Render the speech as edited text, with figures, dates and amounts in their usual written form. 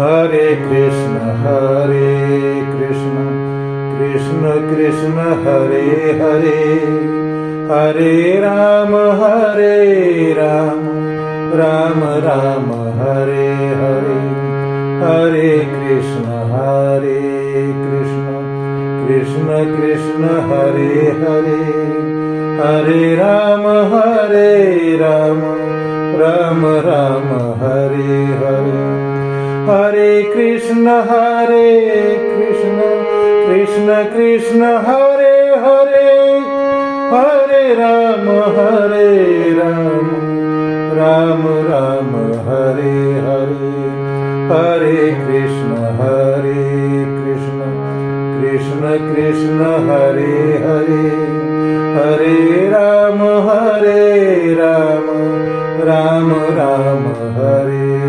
Hare Krishna Krishna Krishna Hare Hare, Hare Ram Ram Ram Hare Hare, Hare Krishna Krishna Krishna Hare Hare, Hare Ram Ram Ram Hare Hare, Hare Krishna Krishna Krishna Hare Hare, Hare Ram Ram Ram Hare Hare, Hare Krishna Krishna Krishna Hare Hare,